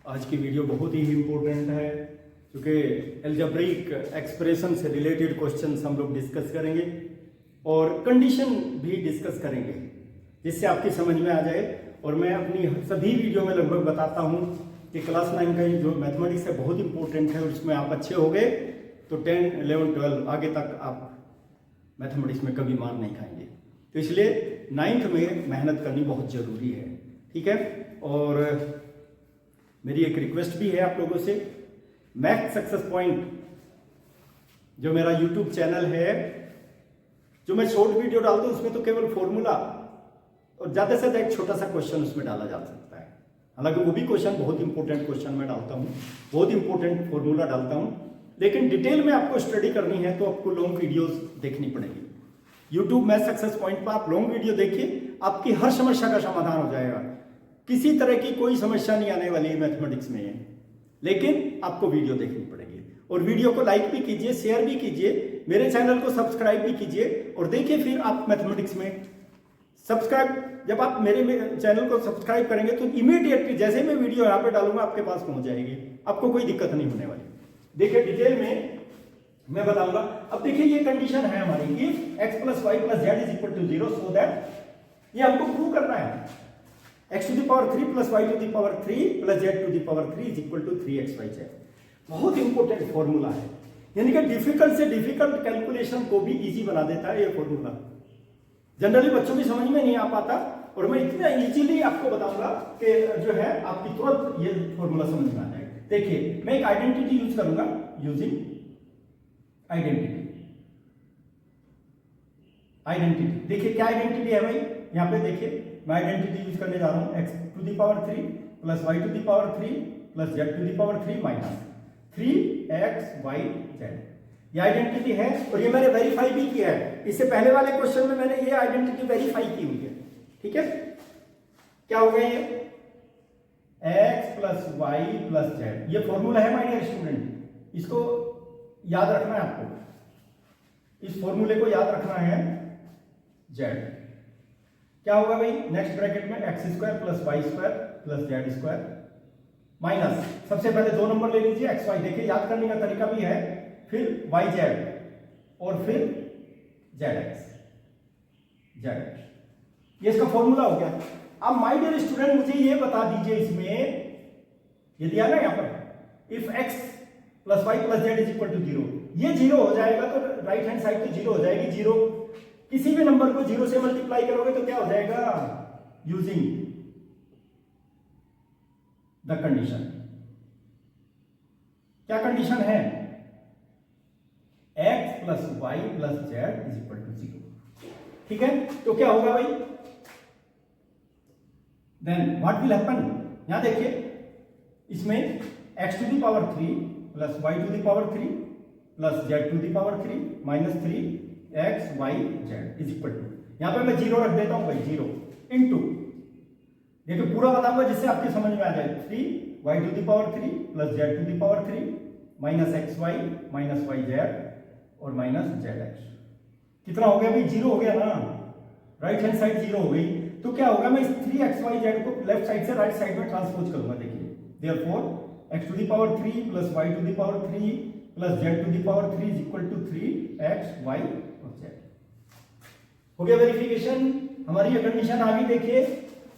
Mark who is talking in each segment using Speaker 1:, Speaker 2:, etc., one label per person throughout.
Speaker 1: आज की वीडियो बहुत ही इम्पोर्टेंट है क्योंकि एल्जेब्रिक एक्सप्रेशन से रिलेटेड क्वेश्चंस हम लोग डिस्कस करेंगे और कंडीशन भी डिस्कस करेंगे जिससे आपकी समझ में आ जाए। और मैं अपनी सभी वीडियो में लगभग बताता हूँ कि क्लास 9 का जो मैथमेटिक्स है बहुत इंपॉर्टेंट है और उसमें आप अच्छे हो गए तो 10, 11, 12 आगे तक आप मैथमेटिक्स में कभी मार नहीं खाएंगे। तो इसलिए 9th में मेहनत करनी बहुत ज़रूरी है, ठीक है। और मेरी एक रिक्वेस्ट भी है आप लोगों से, मैथ सक्सेस पॉइंट जो मेरा यूट्यूब चैनल है, जो मैं शॉर्ट वीडियो डालता हूँ उसमें तो केवल फॉर्मूला और ज़्यादा से ज़्यादा एक छोटा सा क्वेश्चन उसमें डाला जा सकता है। हालांकि वो भी क्वेश्चन बहुत इंपॉर्टेंट क्वेश्चन मैं डालता हूँ, बहुत इंपॉर्टेंट फॉर्मूला डालता हूँ, लेकिन डिटेल में आपको स्टडी करनी है तो आपको लॉन्ग वीडियोस देखनी पड़ेगी। यूट्यूब मैथ सक्सेस पॉइंट पर आप लॉन्ग वीडियो देखिए, आपकी हर समस्या का समाधान हो जाएगा। किसी तरह की कोई समस्या नहीं आने वाली है मैथमेटिक्स में, लेकिन आपको वीडियो देखनी पड़ेगी। और वीडियो को लाइक भी कीजिए, शेयर भी कीजिए, मेरे चैनल को सब्सक्राइब भी कीजिए और देखिए फिर आप मैथमेटिक्स में सब्सक्राइब। जब आप मेरे चैनल को सब्सक्राइब करेंगे तो इमीडिएटली जैसे मैं वीडियो यहाँ पे डालूंगा आपके पास पहुंच जाएगी, आपको कोई दिक्कत नहीं होने वाली। देखिए डिटेल में मैं बताऊंगा। अब देखिए ये कंडीशन है हमारी, if x + y + z = 0 so that, ये हमको प्रूव करना है x to the power 3 + y to the power 3 + z to the power 3 = 3xyz। बहुत इंपॉर्टेंट फॉर्मूला है, यानी कि डिफिकल्ट से डिफिकल्ट कैलकुलेशन को भी इजी बना देता है ये फॉर्मूला। जनरली बच्चों की समझ में नहीं आ पाता और मैं इतना इजीली आपको बताऊंगा कि जो है आपकी तुरंत ये फॉर्मूला समझ में आ जाएगा। देखिए मैं एक आइडेंटिटी यूज करूंगा, यूजिंग आइडेंटिटी। देखिए क्या आइडेंटिटी है भाई, यहाँ पे देखिए मैं आइडेंटिटी यूज करने जा रहा हूँ, x to the power 3 + y to the power 3 + z to the power 3 - 3xyz। ये आइडेंटिटी है और ये मैंने वेरीफाई भी किया है। इससे पहले वाले क्वेश्चन में मैंने ये आइडेंटिटी वेरीफाई की हुई है, ठीक है। क्या हो गया ये x + y + z, ये फॉर्मूला है माय डियर स्टूडेंट, इसको याद रखना है आपको, इस फॉर्मूले को याद रखना है। z क्या होगा भाई, नेक्स्ट ब्रैकेट में x² + y² + z² माइनस, सबसे पहले दो नंबर ले लीजिए xy, देखिए याद करने का तरीका भी है, फिर yz और फिर zx, ये इसका फॉर्मूला हो गया। अब माय डियर स्टूडेंट मुझे ये बता दीजिए, इसमें ये दिया ना यहाँ पर, इफ x + y + z = 0, ये 0 हो जाएगा तो राइट हैंड साइड तो 0 हो जाएगी। 0 किसी भी नंबर को 0 से मल्टीप्लाई करोगे तो क्या हो जाएगा, यूजिंग द कंडीशन। क्या कंडीशन है, x + y + z = 0, ठीक है। तो क्या होगा भाई, देन व्हाट विल हैपन, यहां देखिए इसमें x to the power 3 + y to the power 3 + z to the power 3 - 3xyz = यहां पे मैं 0 रख देता हूं भाई, 0 इंटू, देखिए पूरा बताऊंगा जिससे आपकी समझ में आ जाए, 3y to the power 3 + z to the power 3 - xy - yz और -zx। कितना हो गया भाई, 0 हो गया ना, राइट हैंड साइड 0 हो गई। तो क्या होगा, मैं इस 3xyz को लेफ्ट साइड से राइट साइड में ट्रांसपोज करूंगा। देखिए therefore x to the power 3 + y to the power 3 + z to the power 3 = 3xy और z। हो गया वेरिफिकेशन, हमारी ये कंडीशन आ गई। देखिए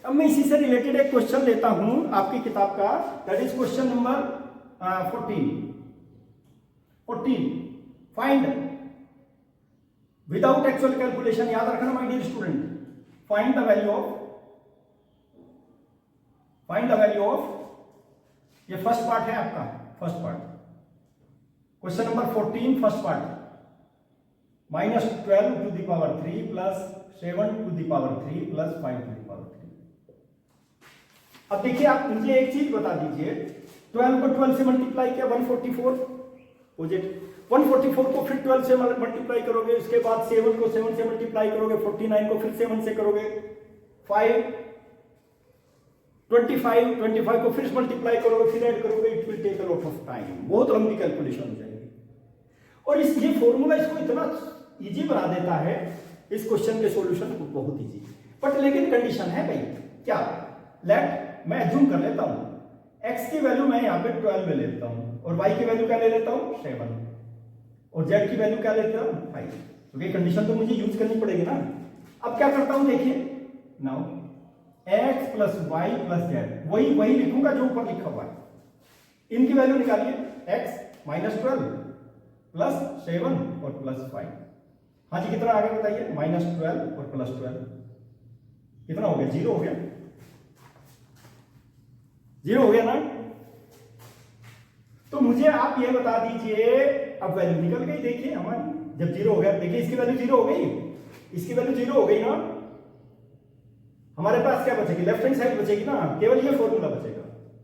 Speaker 1: अब मैं इसी से रिलेटेड एक क्वेश्चन लेता हूं आपकी किताब का, that is question number 14। Find without actual calculation, याद रखना my dear student, find the value of, ये फर्स्ट पार्ट है आपका, first part question number 14 first part, -12 to the power 3 + 7 to the power 3 + 5 to the power 3। अब देखिए आप मुझे एक चीज बता दीजिए, 12 को 12 से मल्टीप्लाई किया 144 हो जाए, 144 को फिर 12 से मल्टीप्लाई करोगे, उसके बाद 7 को 7 से मल्टीप्लाई करोगे, 49 को फिर 7 से करोगे, 25 को फिर मल्टीप्लाई करोगे, फिर ऐड करोगे, it will take a lot of time, बहुत लंबी कैलकुलेशन हो जाएगी। और ये फॉर्मूला इसको इतना इजी बना देता है, इस क्वेश्चन के सॉल्यूशन को बहुत इजी। बट लेकिन कंडीशन है भाई, क्या, लेट मैं एज्यूम कर लेता हूं x की वैल्यू मैं यहाँ पे 12 ले लेता हूँ और y की वैल्यू क्या ले लेता हूँ 7 और z की वैल्यू क्या लेता हूँ 5, क्योंकि कंडीशन तो मुझे यूज करनी पड़ेगी ना। अब क्या करता हूँ देखिए, now x plus y plus z, वही लिखूंगा जो ऊपर लिखा हुआ है। इनकी वैल्यू निकालिए, x माइनस 12 प्लस 7 और प्लस 5। हाँ जी कितना आ गया बताइए, माइनस 12 और प्लस 12 कितना हो गया, 0 हो गया, 0 हो गया ना। तो मुझे आप ये बता दीजिए, अब वैल्यू निकल गई देखिए हमारी, जब 0 हो गया देखिए इसकी वैल्यू 0 हो गई, इसकी वैल्यू 0 हो गई ना। हमारे पास क्या बचेगी, लेफ्ट हैंड साइड बचेगी ना, केवल ये फॉर्मूला बचेगा,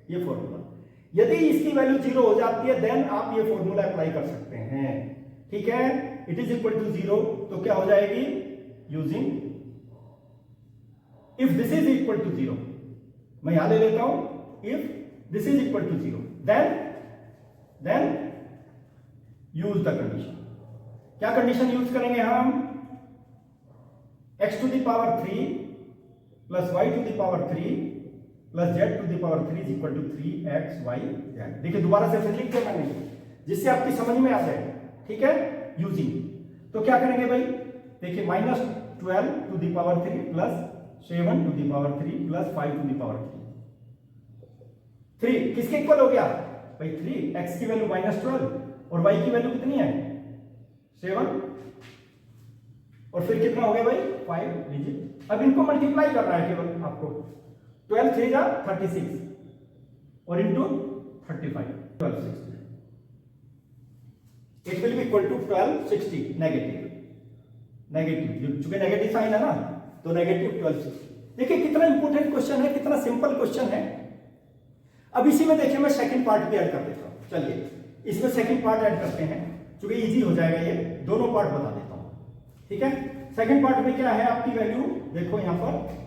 Speaker 1: ये फॉर्मूला। यदि इसकी वैल्यू 0 हो जाती है देन आप ये फॉर्मूला अप्लाई कर सकते हैं, ठीक है। इट इज इक्वल टू 0, तो क्या हो जाएगी, using if this is equal to 0, मैं यहां ले लेता हूं, if this is equal to 0 then use the condition. क्या कंडीशन यूज करेंगे हम, x to the power 3 plus y to the power 3 plus z to the power 3 is equal to 3xyz। देखिए दोबारा से फिर लिख दिया मैंने, जिससे आपकी समझ में आ जाए, ठीक है। यूजिंग, तो क्या करेंगे भाई, देखिए minus 12 to the power 3 plus 7 to the power 3 plus 5 to the power 3 किसके इक्वल हो गया भाई, 3, x की वैल्यू माइनस 12 और y की वैल्यू कितनी है 7, और फिर कितना हो गया भाई 5 लीजिए। अब इनको मल्टीप्लाई करना है केवल आपको, 12 3 जा 36 और into 35, 1260, it will be equal to 1260 negative, चूंकि नेगेटिव साइन है ना, तो नेगेटिव 1260। देखिए कितना इंपॉर्टेंट क्वेश्चन है, कितना सिंपल क्वेश्चन है। अब इसी में देखिए मैं सेकंड पार्ट भी ऐड कर देता हूं, चलिए इसमें सेकंड पार्ट ऐड करते हैं, क्योंकि इजी हो जाएगा, ये दोनों पार्ट बता देता हूं, ठीक है। सेकंड पार्ट में क्या है आपकी वैल्यू, देखो यहां पर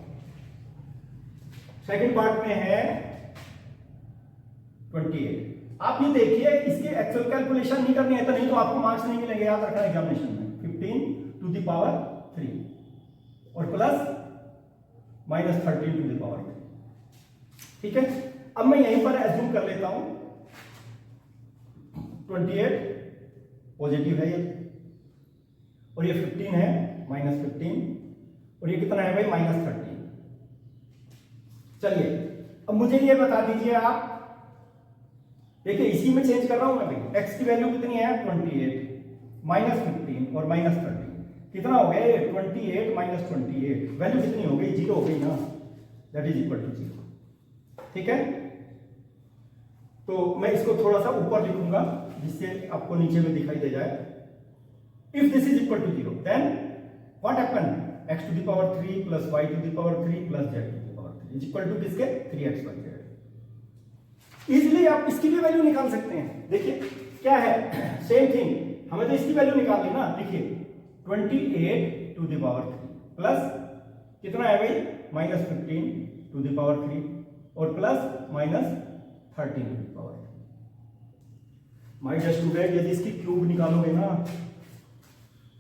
Speaker 1: सेकंड पार्ट में है 28। आप ये देखिए, इसके एक्चुअल कैलकुलेशन नहीं करनी है तो नहीं तो आपको मार्क्स नहीं मिलेंगे, याद रखना एग्जामिनेशन में। 15 टू द पावर 3 और plus minus 13 to the power 3, ठीक है। अब मैं यहीं पर एज्यूम कर लेता हूं 28 पॉजिटिव है ये, और ये 15 है माइनस 15, और ये कितना है भाई माइनस 13। चलिए अब मुझे ये बता दीजिए आप, देखिए इसी में चेंज कर रहा हूं मैं भाई, x की वैल्यू कितनी है 28 माइनस 15 और माइनस 13, कितना हो गया 28 माइनस 28, वैल्यू कितनी हो गई 0 हो गई ना, दैट इज इक्वल टू 0, ठीक है। तो मैं इसको थोड़ा सा ऊपर लिखूंगा जिससे आपको नीचे में दिखाई दे जाए। If this is equal to 0 then what happen, x to the power 3 plus y to the power 3 plus z to the power 3 is equal to किसके 3xyz। इजीली आप इसकी भी वैल्यू निकाल सकते हैं। देखिए क्या है, सेम थिंग, हमें तो इसकी वैल्यू निकालनी ना। देखिए 28 टू द पावर 3 प्लस कितना है भाई माइनस 15 टू द पावर 3 और plus minus 13 to the power 3। My dear student, यदि इसकी क्यूब निकालोगे ना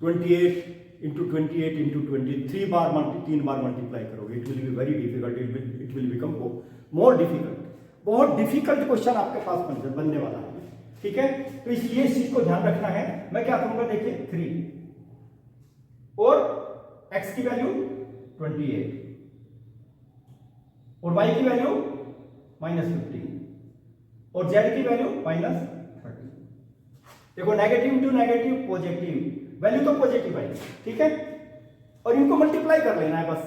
Speaker 1: 28 इंटू 28 इंटू 20 3 बार मल्टीप्लाई करोगे, it will be very difficult, it will become more difficult. बहुत डिफिकल्ट क्वेश्चन आपके पास बनने वाला है, ठीक है। तो इसलिए इस चीज को ध्यान रखना है। मैं क्या करूंगा, देखिए 3 और x की वैल्यू 28 और y की वैल्यू माइनस 15 और z की वैल्यू माइनस 30। देखो negative into negative positive, value तो पॉजिटिव है, ठीक है। और इनको मल्टीप्लाई कर लेना है बस,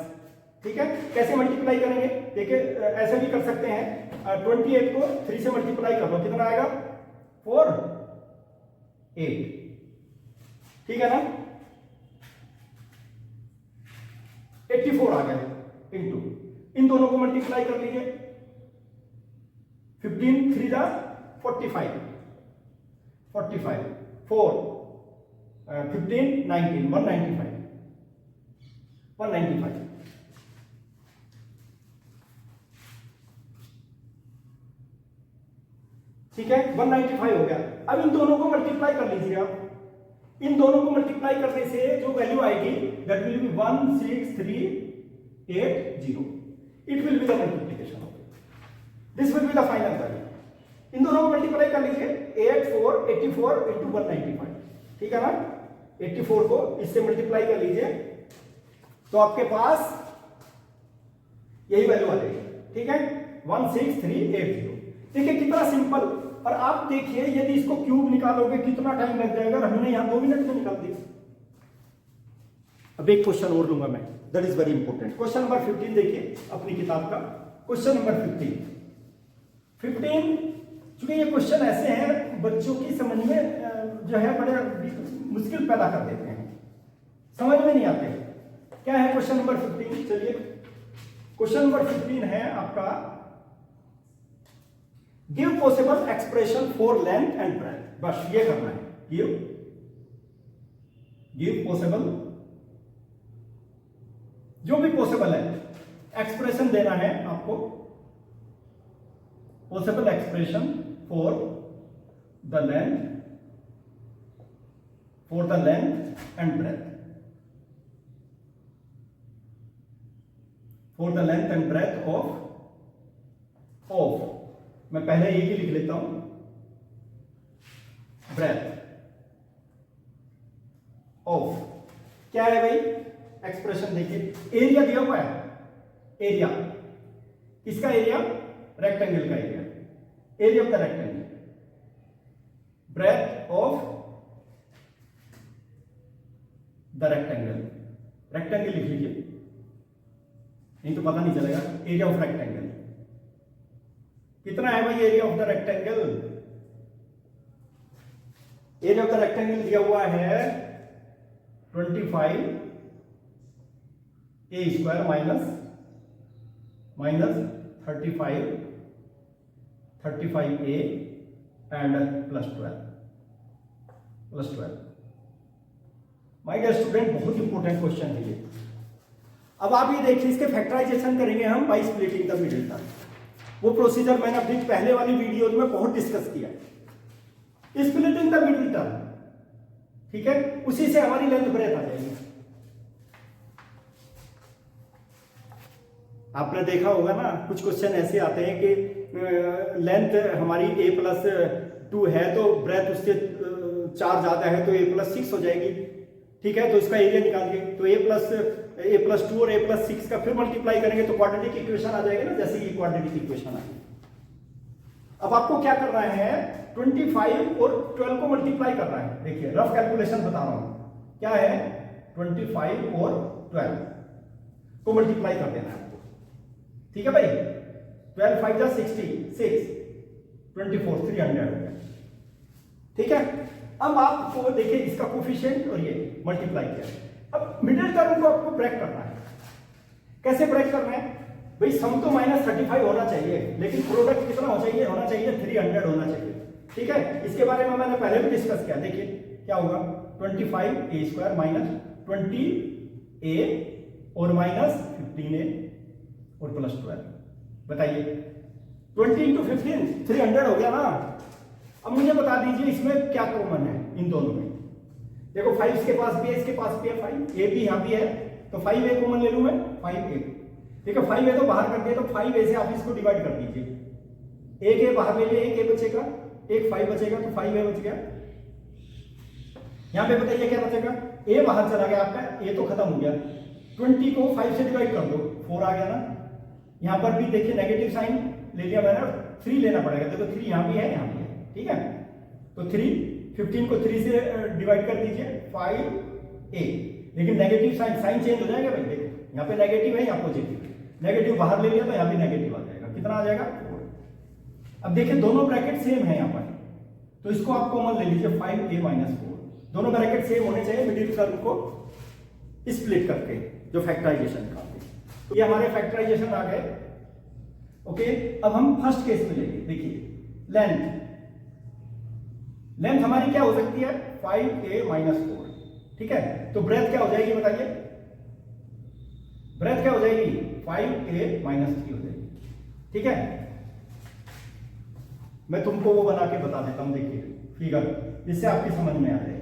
Speaker 1: ठीक है। कैसे मल्टीप्लाई करेंगे, देखिए ऐसे भी कर सकते हैं, 28 को 3 से मल्टीप्लाई कर लो, कितना आएगा 4 8, ठीक है ना, 84 आ गया इंटू, इन दोनों को मल्टीप्लाई कर लीजिए, 15 3 जा 45 4 15 19 195, ठीक है 195 हो गया। अब इन दोनों को मल्टीप्लाई कर लीजिए आप, इन दोनों को मल्टीप्लाई करने से जो वैल्यू आएगी that will be 16380, it will be the multiplication of it, this will be the final value. Multiply कर लीजिए 84 इंटू 195, ठीक है ना। 84 को इससे मल्टीप्लाई कर लीजिए तो आपके पास यही वैल्यू आ जाएगी, ठीक है, 16380। देखिए कितना सिंपल। और आप देखिए यदि इसको क्यूब निकालोगे कितना टाइम लग जाएगा, हमने यहां 2 मिनट में निकाल दिया। अब एक क्वेश्चन और लूंगा मैं, that is very important. Question number 15 देखिए अपनी किताब का, क्वेश्चन नंबर 15। चूंकि ये क्वेश्चन ऐसे हैं बच्चों की समझ में जो है बड़े मुश्किल पैदा कर देते हैं, समझ में नहीं आते। क्या है क्वेश्चन नंबर 15? चलिए क्वेश्चन नंबर 15 है आपका, give possible expression for length and breadth. बस ये करना है, गिव पॉसिबल, जो भी पॉसिबल है एक्सप्रेशन देना है आपको, possible expression for the length and breadth, for the length and breadth of मैं पहले एक ही लिख लेता हूं, ब्रेथ ऑफ। क्या है भाई एक्सप्रेशन? देखिए एरिया दिया हुआ है, एरिया किसका एरिया? रेक्टेंगल का area, area of the rectangle, breadth of the rectangle, rectangle लिख लीजिए नहीं तो पता नहीं चलेगा। एरिया ऑफ रेक्टेंगल कितना है भाई? Area of the rectangle, area of the rectangle दिया हुआ है 25 A square minus 35 A and plus 12। My dear student, बहुत इंपॉर्टेंट क्वेश्चन है ये। अब आप ये देखिए, इसके फैक्टराइजेशन करेंगे हम by splitting the middle term. वो प्रोसीजर मैंने अपनी पहले वाली वीडियो में बहुत डिस्कस किया, स्प्लिटिंग द मिडिल टर्म, ठीक है। उसी से हमारी लेंथ ब्रेथ आ जाएगी। आपने देखा होगा ना, कुछ क्वेश्चन ऐसे आते हैं कि लेंथ हमारी a+2 है तो ब्रेथ उससे 4 ज्यादा है तो a+6 हो जाएगी, ठीक है। तो इसका एरिया निकाल के तो a+2 और a+6 का फिर मल्टीप्लाई करेंगे तो क्वाड्रेटिक इक्वेशन आ जाएगा ना, जैसे कि क्वाड्रेटिक इक्वेशन आ गई। अब आपको क्या करना है, 25 और 12 को मल्टीप्लाई करना है। देखिए रफ कैलकुलेशन बता रहा हूं, क्या है 25 और 12 को मल्टीप्लाई कर देना है आपको, ठीक है भाई। 12 5 जा 66, 24 300 हो गया, ठीक है। अब आपको देखिए इसका कोफिशिएंट और ये मल्टीप्लाई किया। अब मिडिल टर्म को आपको ब्रेक करना है। कैसे ब्रेक करना है भाई? सम तो -35 होना चाहिए, लेकिन प्रोडक्ट कितना होना चाहिए? 300 होना चाहिए, ठीक है। इसके बारे में मैंने पहले भी डिस्कस किया। देखिए क्या होगा, 25 ए स्क्वायर माइनस 20 ए और माइनस 15 ए और प्लस 12। बताइए 20 इंटू 15 300 हो गया ना। अब मुझे बता दीजिए इसमें क्या कॉमन है इन दोनों में। देखो 5 इसके पास भी है, इसके पास भी है, 5 ए भी यहां भी है, तो 5 ए कॉमन ले लूं मैं, 5 ए, ठीक है। 5 ए तो बाहर कर दिया, तो 5 ए से आप इसको डिवाइड कर दीजिए। एक ए बाहर ले लिया, एक ए बचेगा, एक 5 बचेगा, तो 5 ए बच गया। यहां पे बताइए क्या बचेगा? ए बाहर चला गया आपका, ए तो खत्म हो गया। 20 को 5 से डिवाइड कर दो, 4 आ गया ना। यहां पर भी देखिए नेगेटिव साइन ले लिया मैंने, 3 लेना पड़ेगा। देखो 3 यहां भी है, यहां भी है, ठीक है। तो 15 को 3 से डिवाइड कर दीजिए, 5a, लेकिन नेगेटिव साइन चेंज हो जाएगा भाई। देखो यहाँ पे नेगेटिव है, यहाँ पॉजिटिव है, नेगेटिव बाहर ले लिया तो यहाँ भी नेगेटिव आ जाएगा। कितना आ जाएगा? 4। अब देखिए दोनों ब्रैकेट सेम है यहाँ पर, तो इसको आप कॉमन ले लीजिए, 5a माइनस 4। दोनों ब्रैकेट सेम होने चाहिए मिडिल टर्म को स्प्लिट करके, जो फैक्टराइजेशन करते हैं। तो ये हमारे फैक्टराइजेशन आ गए, ओके। अब हम फर्स्ट केस में लेंगे। देखिए लेंथ हमारी क्या हो सकती है? 5a माइनस 4, ठीक है। तो ब्रेथ क्या हो जाएगी बताइए? ब्रेथ क्या हो जाएगी? 5a माइनस 3 हो जाएगी, ठीक है। मैं तुमको वो बना के बता देता हूं, देखिए फिगर, जिससे आपकी समझ में आ जाएगी।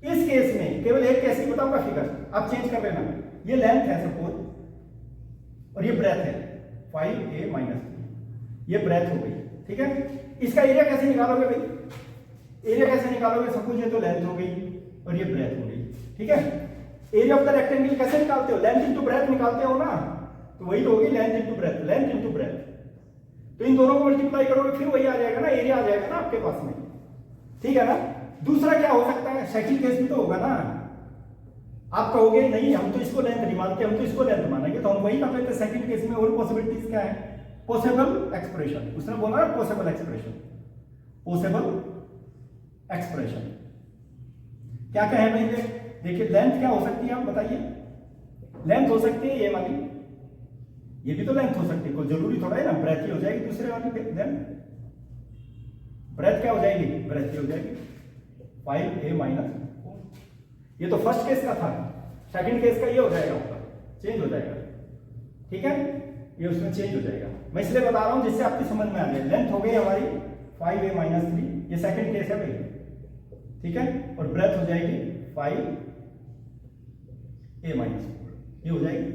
Speaker 1: इस केस में केवल एक कैसे बताऊंगा फिगर, आप चेंज कर लेना। ये लेंथ है सपोज और ये ब्रेथ है 5a माइनस 3, ये ब्रेथ हो गई, ठीक है। इसका एरिया कैसे निकालोगे भाई, एरिया कैसे निकालोगे, सपोज ये तो लेंथ हो गई और ये ब्रेथ हो गई, ठीक है। एरिया ऑफ द रेक्टेंगल कैसे निकालते हो, लेंथ इंटू ब्रेथ निकालते हो ना, तो वही तो होगी length into breadth, length into breadth. तो इन दोनों को मल्टीप्लाई करोगे फिर वही आ जाएगा ना, एरिया आ जाएगा ना आपके पास में, ठीक है ना। दूसरा क्या हो सकता है, सेकंड केस में तो होगा ना, आप कहोगे नहीं हम तो इसको लेंथ नहीं मानते, हम तो इसको लेंथ मानेंगे, तो हम वही कर लेते हैं सेकंड केस में। और पॉसिबिलिटीज क्या है, पॉसिबल एक्सप्रेशन, उसने बोला ना पॉसिबल एक्सप्रेशन, पॉसिबल एक्सप्रेशन क्या क्या है भाई, देखिए लेंथ क्या हो सकती है आप बताइए, लेंथ हो सकती है ये वाली, ये भी तो लेंथ हो सकती है, कोई जरूरी थोड़ा है ना ब्रेथ ही हो जाएगी दूसरे वाली पे, देन ब्रेथ क्या हो जाएगी, ब्रेथ ही हो जाएगी 5a माइनस 4। ये तो फर्स्ट केस का था, सेकंड केस का ये हो जाएगा आपका, चेंज हो जाएगा, ठीक है, ये उसमें चेंज हो जाएगा। मैं इसलिए बता रहा हूं जिससे आपकी समझ में आ जाए। लेंथ हो गई हमारी 5a माइनस 3, ये सेकंड केस है भाई, ठीक है, और ब्रेथ हो जाएगी 5a माइनस 4, ये हो जाएगी,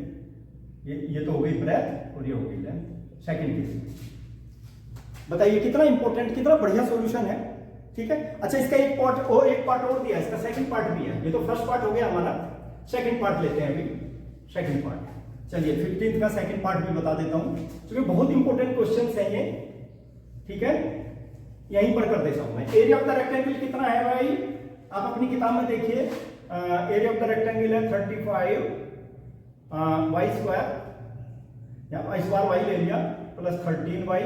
Speaker 1: ये तो हो गई ब्रेथ और ये हो गई लेंथ सेकंड केस। बताइए कितना इंपॉर्टेंट, कितना बढ़िया सॉल्यूशन है, ठीक है। अच्छा इसका एक पार्ट और दिया है, इसका सेकंड पार्ट भी है, ये तो फर्स्ट पार्ट हो गया हमारा, सेकंड पार्ट लेते हैं अभी, सेकंड पार्ट। चलिए 15th का सेकंड पार्ट भी बता देता हूं, क्योंकि बहुत इंपॉर्टेंट क्वेश्चंस हैं ये, ठीक है, यहीं पर कर देता हूं मैं। एरिया ऑफ द रेक्टेंगल कितना है भाई, आप अपनी किताब में देखिए, एरिया ऑफ द रेक्टेंगल है 35 वाई स्क्वायर, या वाई स्क्वायर वाई ले लिया, प्लस 13 वाई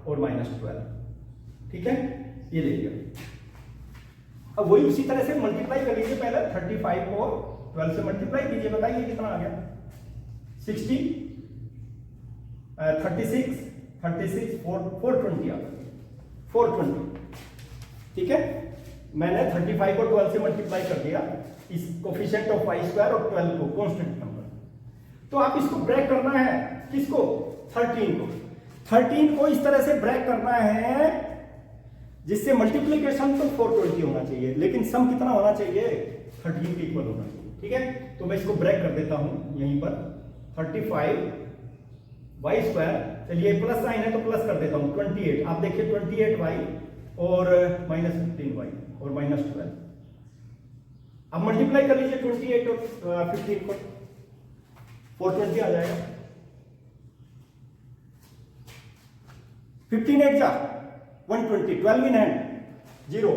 Speaker 1: और माइनस 12, ठीक है, ये ले लिया। अब वही उसी तरह से मल्टीप्लाई कर लीजिए, पहले 35 को 12 से मल्टीप्लाई कीजिए, बताइए कितना आ गया, 60 36 420 आ गया, 420, ठीक है। मैंने 35 को 12 से मल्टीप्लाई कर दिया, इस कोफिशिएंट ऑफ वाई स्क्वायर और 12 को कांस्टेंट नंबर। तो आप इसको ब्रेक करना है, किसको, 13 को इस तरह से ब्रेक करना है जिससे मल्टीप्लीकेशन तो 420 होना चाहिए, लेकिन सम कितना होना चाहिए, 13 के इक्वल होना चाहिए, ठीक है। तो मैं इसको ब्रेक कर देता हूं यहीं पर, 35 वाई स्क्वायर, चलिए प्लस साइन है तो प्लस कर देता हूं 28, आप देखिए 28 वाई और माइनस 15 वाई और माइनस 12। अब मल्टीप्लाई कर लीजिए 28 और 15 को, 420 आ जाएगा, 15 8 जा 120, 12 इन हैंड 0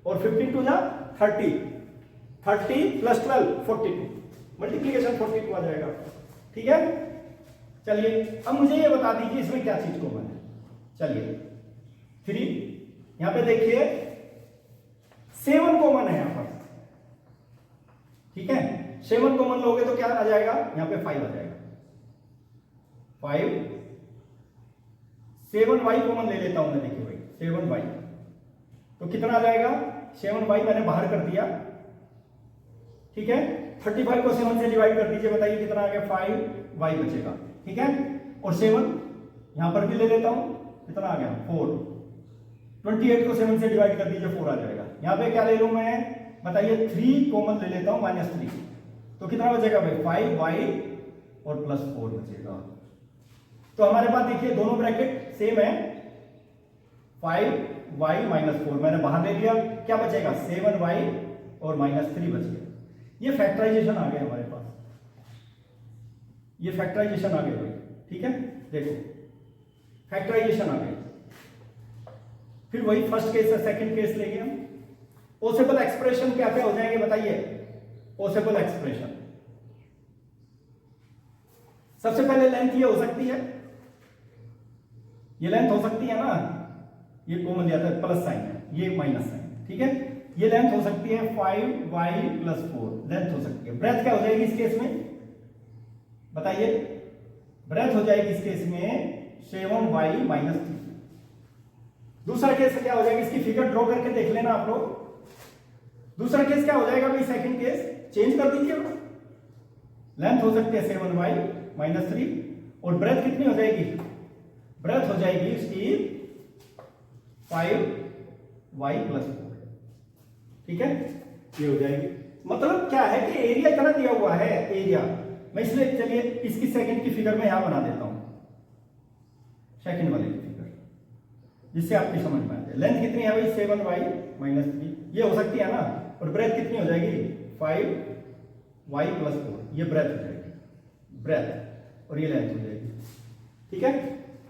Speaker 1: और 15 2 जा 30 प्लस 12 42, मल्टीप्लीकेशन 42 आ जाएगा, ठीक है। चलिए अब मुझे ये बता दीजिए इसमें क्या चीज कॉमन है, चलिए 3, यहां पे देखिए 7 कॉमन है यहां पर, ठीक है, 7 कॉमन लोगे तो क्या आ जाएगा, यहां पे 5 आ जाएगा, 5 7y कॉमन ले लेता हूं मैं, देखिए भाई 7y, तो कितना आ जाएगा, 7y मैंने बाहर कर दिया, ठीक है। 35 को 7 से डिवाइड कर दीजिए, बताइए कितना आ गया, 5y बचेगा, ठीक है। और 7 यहां पर भी ले लेता हूं, कितना आ गया 4, 28 को 7 से डिवाइड कर दीजिए, 4 आ जाएगा। यहां पे क्या ले लूं मैं, बताइए 3 कॉमन ले लेता हूं, -3, तो कितना बचेगा भाई, 5y और प्लस 4 बचेगा। तो हमारे पास देखिए दोनों ब्रैकेट सेम है, 5y माइनस 4 मैंने बाहर ले लिया, क्या बचेगा 7y और -3 बच गया। ये फैक्टराइजेशन आ गया हमारे पास, ये फैक्टराइजेशन आ गया भाई, ठीक है, देखो फैक्टराइजेशन आ गया। फिर वही फर्स्ट केस है, सेकंड केस लेंगे हम। पॉसिबल एक्सप्रेशन क्या क्या हो जाएंगे बताइए, पॉसिबल एक्सप्रेशन, सबसे पहले लेंथ ये हो सकती है, ये लेंथ हो सकती है ना, ये कॉमन दिया था प्लस साइन है, ये माइनस साइन, ठीक है। ये लेंथ हो सकती है 5y प्लस 4, लेंथ हो सकती है। ब्रेथ क्या हो जाएगी इस केस में बताइए, ब्रेथ हो जाएगी इस केस में 7y माइनस 3। दूसरा केस क्या हो जाएगा, इसकी फिगर ड्रॉ करके देख लेना आप लोग। दूसरा केस क्या हो जाएगा भाई, सेकंड केस चेंज कर दीजिए, लेंथ हो सकती है 7y माइनस 3 और ब्रेथ कितनी हो जाएगी, ब्रेथ हो जाएगी इसकी 5y प्लस 4, ठीक है, ये हो जाएगी। मतलब क्या है कि एरिया इतना दिया हुआ है, एरिया मैं इसलिए, चलिए इसकी सेकंड की फिगर में यहां बना देता हूं, सेकंड वाले की जिससे आपकी समझ में आ जाए। लेंथ कितनी है भाई 7y माइनस 3, ये हो सकती है ना। और ब्रेथ कितनी हो जाएगी 5y प्लस 4, ये ब्रेथ हो जाएगी, ब्रेथ, और ये लेंथ हो जाएगी। ठीक है,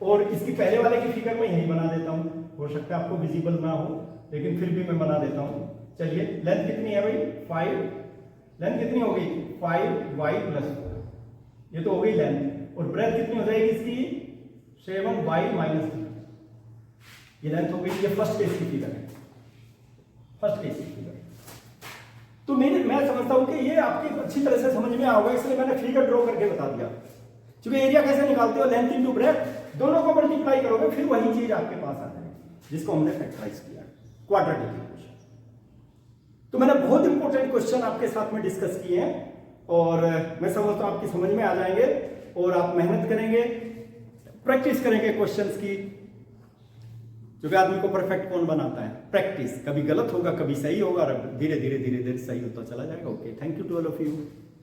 Speaker 1: और इसकी पहले वाले की फिगर में यही बना देता हूं, हो सकता है आपको विजिबल ना हो लेकिन फिर भी मैं बना देता हूं। चलिए लेंथ कितनी है भाई 5, लेंथ कितनी हो गई 5y प्लस 4, ये तो हो गई लेंथ। और ब्रेथ कितनी हो जाएगी इसकी 7y माइनस 3, ये लेंथ हो गई। ये फर्स्ट केस की फिगर है, फर्स्ट केस की फिगर। तो मैं समझता हूं कि ये आपकी अच्छी तरह से समझ में आओगे, इसलिए मैंने फिगर ड्रॉ करके बता दिया। क्योंकि एरिया कैसे निकालते हो, लेंथ इनटू ब्रेथ, दोनों को मल्टीप्लाई करोगे फिर वही चीज आपके पास आ जाएगी जिसको हमने फैक्टराइज किया, क्वाड्रेटिक इक्वेशन। तो मैंने बहुत इंपॉर्टेंट क्वेश्चन आपके साथ में डिस्कस किए हैं और मैं समझता हूं आपकी समझ में आ जाएंगे और आप मेहनत करेंगे, प्रैक्टिस करेंगे क्वेश्चंस की। क्योंकि आदमी को परफेक्ट कौन बनाता है, प्रैक्टिस। कभी गलत होगा, कभी सही होगा, और धीरे धीरे धीरे धीरे सही होता चला जाएगा। Okay, thank you to all of you.